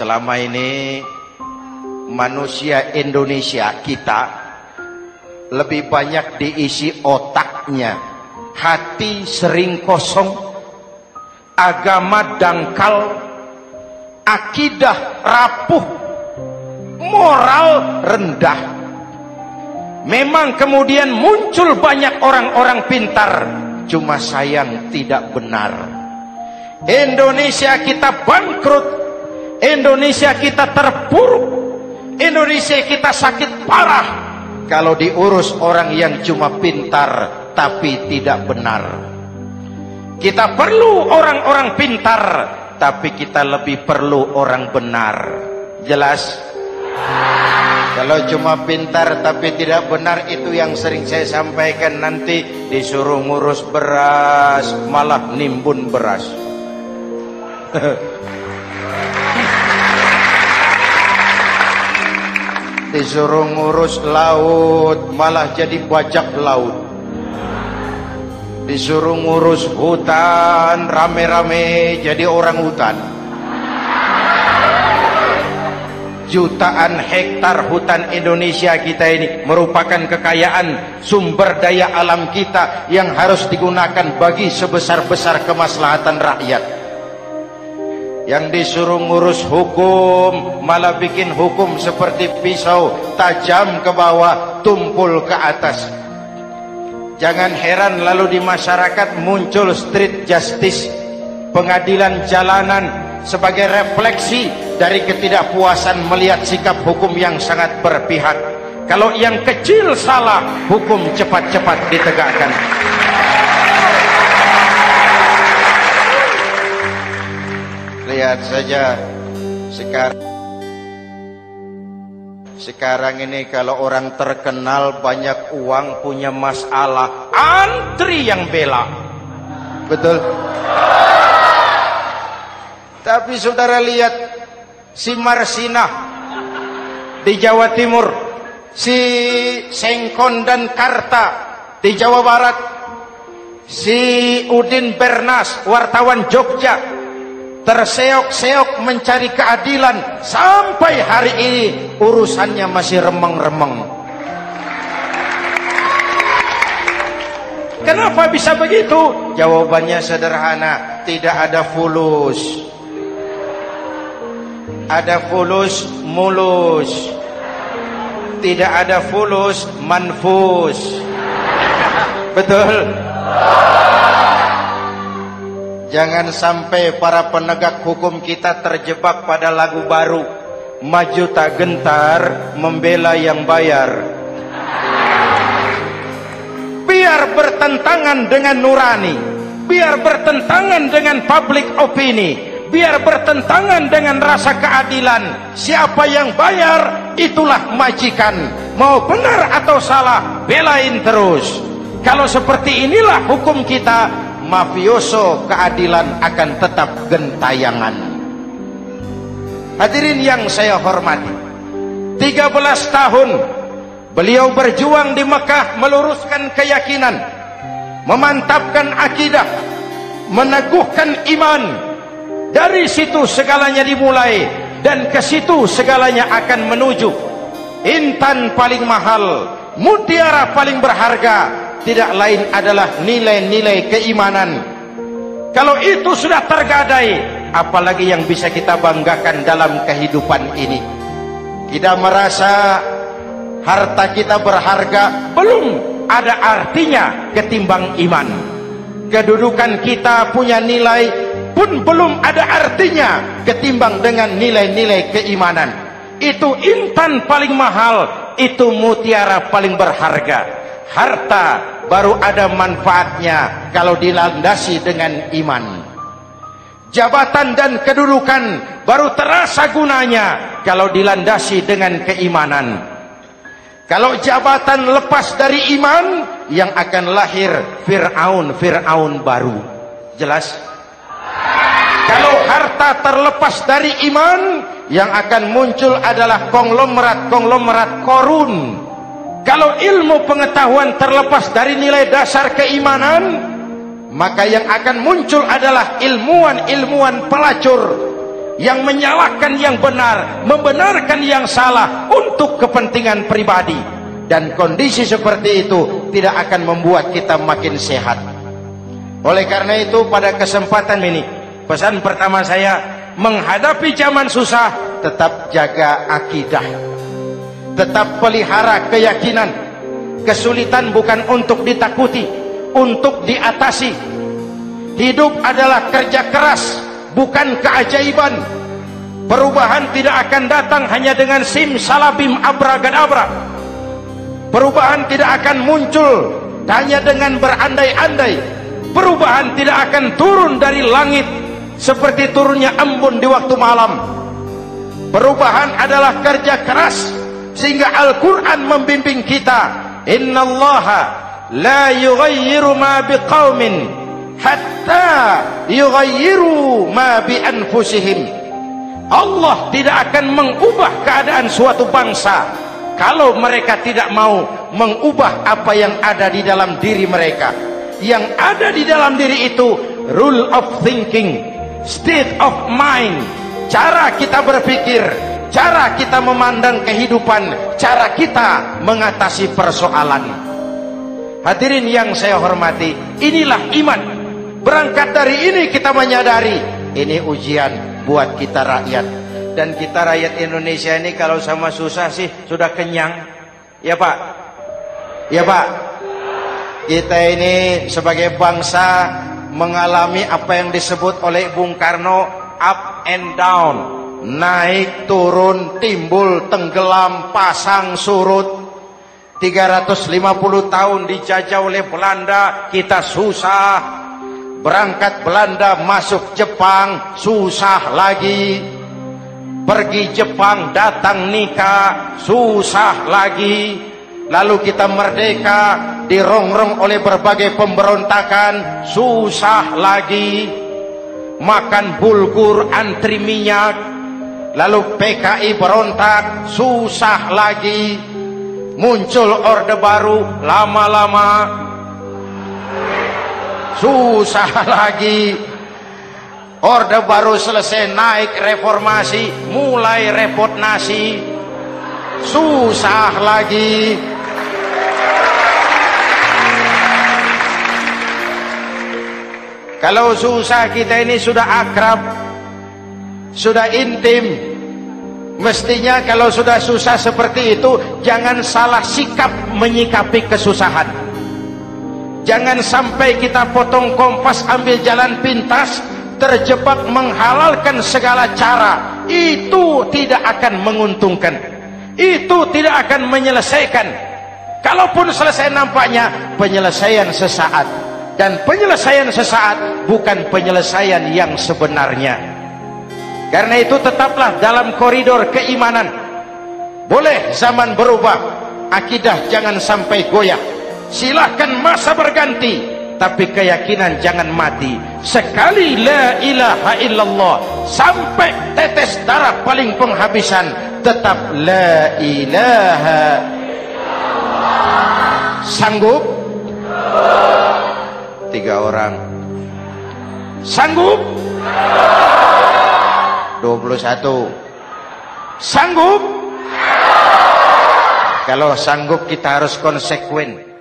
selama ini manusia Indonesia kita lebih banyak diisi otaknya, hati sering kosong, agama dangkal, akidah rapuh, moral rendah. Memang kemudian muncul banyak orang-orang pintar, cuma sayang tidak benar. Indonesia kita bangkrut, Indonesia kita terpuruk, Indonesia kita sakit parah kalau diurus orang yang cuma pintar tapi tidak benar. Kita perlu orang-orang pintar, tapi kita lebih perlu orang benar. Jelas? Kalau cuma pintar tapi tidak benar, itu yang sering saya sampaikan, nanti disuruh ngurus beras malah nimbun beras. Disuruh ngurus laut malah jadi bajak laut. Disuruh ngurus hutan rame-rame jadi orang hutan. Jutaan hektar hutan Indonesia kita ini merupakan kekayaan sumber daya alam kita yang harus digunakan bagi sebesar-besar kemaslahatan rakyat. Yang disuruh ngurus hukum malah bikin hukum seperti pisau, tajam ke bawah, tumpul ke atas. Jangan heran lalu di masyarakat muncul street justice, pengadilan jalanan, sebagai refleksi dari ketidakpuasan melihat sikap hukum yang sangat berpihak. Kalau yang kecil salah, hukum cepat-cepat ditegakkan. Lihat saja sekarang ini kalau orang terkenal banyak uang punya masalah, antri yang bela. Betul? Tapi saudara lihat si Marsinah di Jawa Timur, si Sengkon dan Karta di Jawa Barat, si Udin Bernas wartawan Jogja terseok-seok mencari keadilan, sampai hari ini urusannya masih remeng-remeng. Kenapa bisa begitu? Jawabannya sederhana, tidak ada fulus. Ada fulus mulus, tidak ada fulus manfus. Betul? Jangan sampai para penegak hukum kita terjebak pada lagu baru, maju tak gentar membela yang bayar. Biar bertentangan dengan nurani, biar bertentangan dengan public opini, biar bertentangan dengan rasa keadilan. Siapa yang bayar, itulah majikan. Mau benar atau salah, belain terus. Kalau seperti inilah hukum kita, mafioso keadilan akan tetap gentayangan. Hadirin yang saya hormati, 13 tahun beliau berjuang di Mekah, meluruskan keyakinan, memantapkan akidah, meneguhkan iman. Dari situ segalanya dimulai, dan ke situ segalanya akan menuju. Intan paling mahal, mutiara paling berharga, tidak lain adalah nilai-nilai keimanan. Kalau itu sudah tergadai, apalagi yang bisa kita banggakan dalam kehidupan ini? Kita merasa harta kita berharga, belum ada artinya ketimbang iman. Kedudukan kita punya nilai pun belum ada artinya ketimbang dengan nilai-nilai keimanan. Itu intan paling mahal, itu mutiara paling berharga. Harta baru ada manfaatnya kalau dilandasi dengan iman. Jabatan dan kedudukan baru terasa gunanya kalau dilandasi dengan keimanan. Kalau jabatan lepas dari iman, yang akan lahir Fir'aun baru. Jelas? Kalau harta terlepas dari iman, yang akan muncul adalah konglomerat Korun. Kalau ilmu pengetahuan terlepas dari nilai dasar keimanan, maka yang akan muncul adalah ilmuwan pelacur. yang menyalahkan yang benar, membenarkan yang salah untuk kepentingan pribadi. Dan kondisi seperti itu tidak akan membuat kita makin sehat. Oleh karena itu pada kesempatan ini, pesan pertama saya, menghadapi zaman susah tetap jaga akidah, tetap pelihara keyakinan. Kesulitan bukan untuk ditakuti, untuk diatasi. Hidup adalah kerja keras, bukan keajaiban. Perubahan tidak akan datang hanya dengan simsalabim abragadabra. Perubahan tidak akan muncul hanya dengan berandai-andai. Perubahan tidak akan turun dari langit seperti turunnya embun di waktu malam. Perubahan adalah kerja keras, sehingga Al-Quran membimbing kita, innallaha la yughayyiru ma biqaumin hatta yughayyiru ma bi anfusihim. Allah tidak akan mengubah keadaan suatu bangsa kalau mereka tidak mau mengubah apa yang ada di dalam diri mereka. Yang ada di dalam diri itu rule of thinking, state of mind, cara kita berpikir, cara kita memandang kehidupan, cara kita mengatasi persoalan. Hadirin yang saya hormati, inilah iman. Berangkat dari ini kita menyadari ini ujian buat kita rakyat. Dan kita rakyat Indonesia ini kalau sama susah sih sudah kenyang. Ya Pak? Ya Pak? Kita ini sebagai bangsa mengalami apa yang disebut oleh Bung Karno up and down, naik turun, timbul tenggelam, pasang surut. 350 tahun dijajah oleh Belanda, kita susah. Berangkat Belanda masuk Jepang, susah lagi. Pergi Jepang, datang nikah, susah lagi. Lalu kita merdeka, dirongrong oleh berbagai pemberontakan, susah lagi. Makan bulgur, antri minyak. Lalu PKI berontak, susah lagi. Muncul orde baru, lama-lama susah lagi. Orde baru selesai, naik reformasi, mulai repot nasi, susah lagi. Kalau susah kita ini sudah akrab, sudah intim. Mestinya kalau sudah susah seperti itu, jangan salah sikap menyikapi kesusahan. Jangan sampai kita potong kompas, ambil jalan pintas, terjebak menghalalkan segala cara. Itu tidak akan menguntungkan, itu tidak akan menyelesaikan. Kalaupun selesai nampaknya penyelesaian sesaat, dan penyelesaian sesaat bukan penyelesaian yang sebenarnya. Karena itu tetaplah dalam koridor keimanan. Boleh zaman berubah, akidah jangan sampai goyah. Silahkan masa berganti, tapi keyakinan jangan mati. Sekali la ilaha illallah, sampai tetes darah paling penghabisan, tetap la ilaha illallah. Sanggup? 3 orang. Sanggup? 21. Sanggup? Kalau sanggup kita harus konsekuen.